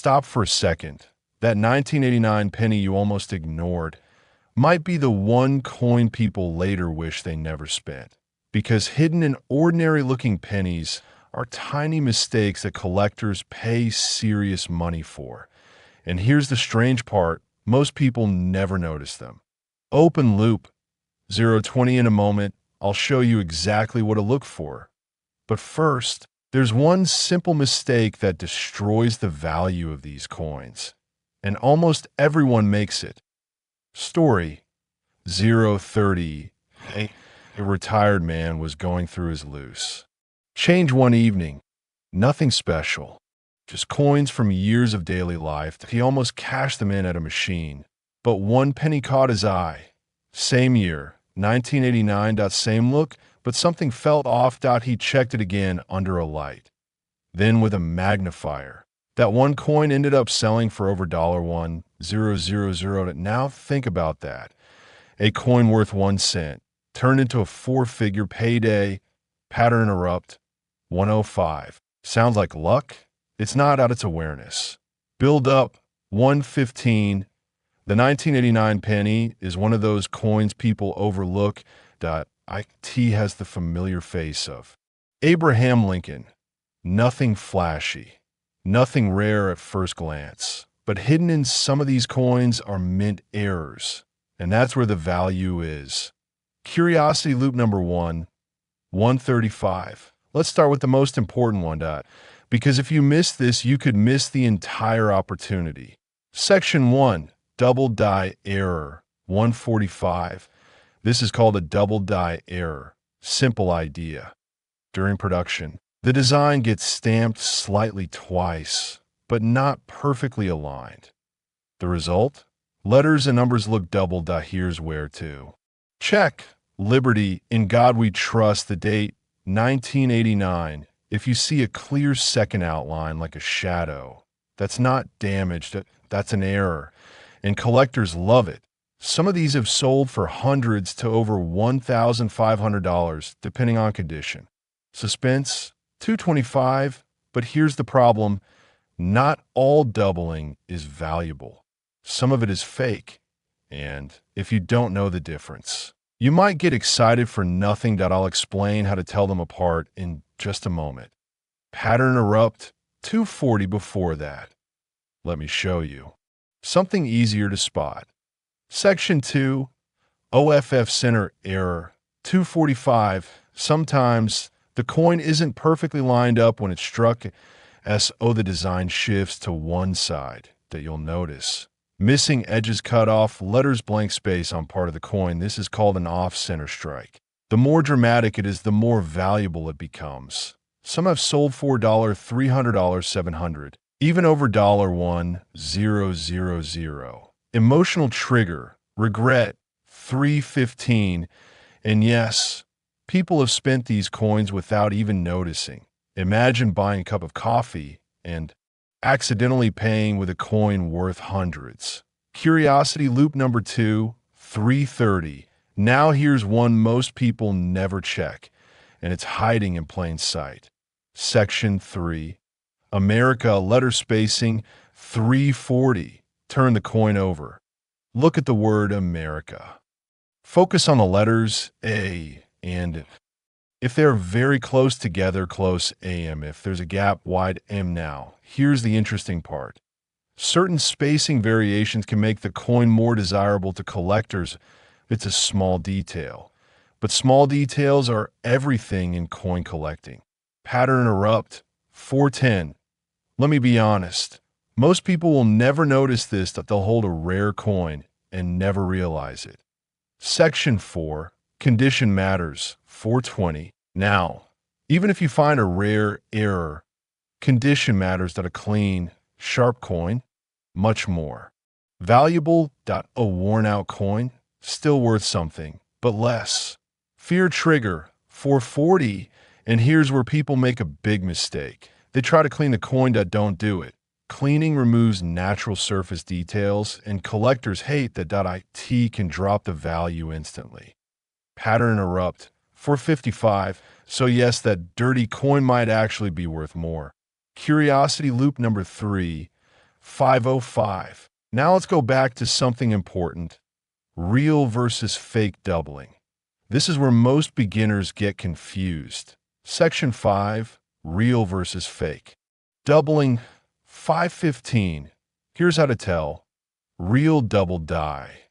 stop for a second. That 1989 penny you almost ignored might be the one coin people later wish they never spent. Because hidden in ordinary-looking pennies are tiny mistakes that collectors pay serious money for. And here's the strange part, most people never notice them. Open loop. 020 in a moment, I'll show you exactly what to look for. But first, there's one simple mistake that destroys the value of these coins. And almost everyone makes it. Story 030. A retired man was going through his loose change one evening. Nothing special. Just coins from years of daily life. He almost cashed them in at a machine. But one penny caught his eye. Same year, 1989. Same look, but something felt off. He checked it again under a light. Then with a magnifier. That one coin ended up selling for over $1,000. Now think about that. A coin worth 1 cent turned into a 4-figure payday. Pattern erupt. 105. Sounds like luck? It's not at its awareness. Build up. 115. The 1989 penny is one of those coins people overlook. It has the familiar face of Abraham Lincoln. Nothing flashy. Nothing rare at first glance. But hidden in some of these coins are mint errors. And that's where the value is. Curiosity loop number 135. Let's start with the most important one, because if you miss this, you could miss the entire opportunity. Section 1, double die error, 145. This is called a double die error. Simple idea. During production, the design gets stamped slightly twice, but not perfectly aligned. The result? Letters and numbers look doubled. Here's where to. Check. Liberty, in God we trust, the date, 1989. If you see a clear second outline like a shadow, that's not damaged, that's an error. And collectors love it. Some of these have sold for hundreds to over $1,500, depending on condition. Suspense, 225, but here's the problem. Not all doubling is valuable. Some of it is fake. And if you don't know the difference, you might get excited for nothing. I'll explain how to tell them apart in just a moment. Pattern erupt, 240 before that. Let me show you. Something easier to spot. Section 2, OFF center error, 245. Sometimes the coin isn't perfectly lined up when it's struck. The design shifts to one side that you'll notice. Missing edges cut off, letters blank space on part of the coin. This is called an off-center strike. The more dramatic it is, the more valuable it becomes. Some have sold for $300, $700, even over $1,000. Emotional trigger, regret, 315. And yes, people have spent these coins without even noticing. Imagine buying a cup of coffee and accidentally paying with a coin worth hundreds. Curiosity loop number 2, 330. Now here's one most people never check, and it's hiding in plain sight. Section 3, America, letter spacing, 340. Turn the coin over. Look at the word America. Focus on the letters A and if they're very close together, close AM. If there's a gap, wide M. Now, here's the interesting part. Certain spacing variations can make the coin more desirable to collectors. It's a small detail. But small details are everything in coin collecting. Pattern erupt, 410. Let me be honest. Most people will never notice this, that they'll hold a rare coin and never realize it. Section 4, condition matters, 420. Now, even if you find a rare error, condition matters. That a clean, sharp coin, much more. Valuable. A worn-out coin, still worth something, but less. Fear trigger, 440. And here's where people make a big mistake. They try to clean the coin. Don't do it. Cleaning removes natural surface details, and collectors hate that. It can drop the value instantly. Pattern erupt, 455. So yes, that dirty coin might actually be worth more. Curiosity loop number 3, 505. Now let's go back to something important. Real versus fake doubling. This is where most beginners get confused. Section 5, real versus fake. Doubling, 515. Here's how to tell. Real double die.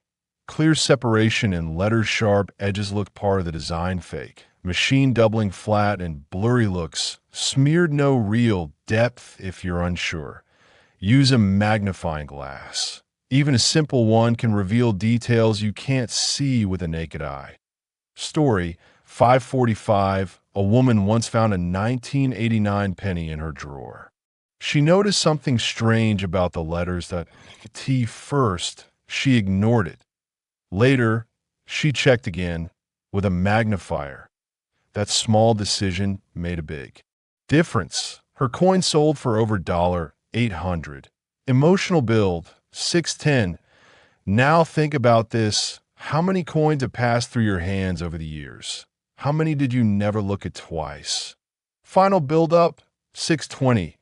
Clear separation and letters sharp, edges look part of the design. Fake. Machine doubling flat and blurry looks. Smeared no real depth if you're unsure. Use a magnifying glass. Even a simple one can reveal details you can't see with a naked eye. Story, 545. A woman once found a 1989 penny in her drawer. She noticed something strange about the letters. That T first, she ignored it. Later, she checked again with a magnifier. That small decision made a big difference. Her coin sold for over $800. Emotional build, 610. Now think about this. How many coins have passed through your hands over the years? How many did you never look at twice? Final build-up, 620.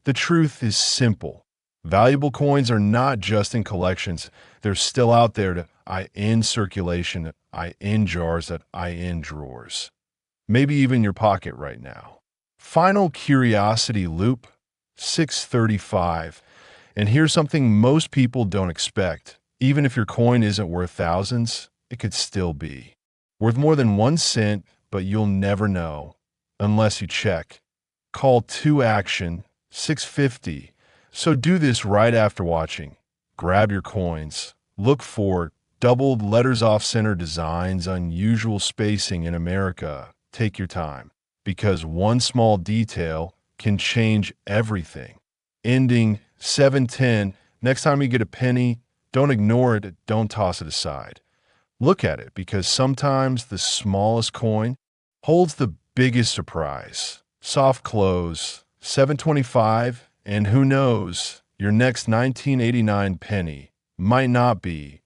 The truth is simple. Valuable coins are not just in collections. They're still out there in circulation, in jars, in drawers. Maybe even your pocket right now. Final curiosity loop, 635. And here's something most people don't expect. Even if your coin isn't worth thousands, it could still be worth more than 1 cent, but you'll never know unless you check. Call to action, 650. So do this right after watching. Grab your coins. Look for doubled letters off-center designs, unusual spacing in America. Take your time, because one small detail can change everything. Ending 710. Next time you get a penny, don't ignore it. Don't toss it aside. Look at it, because sometimes the smallest coin holds the biggest surprise. Soft close, 725, and who knows, your next 1989 penny might not be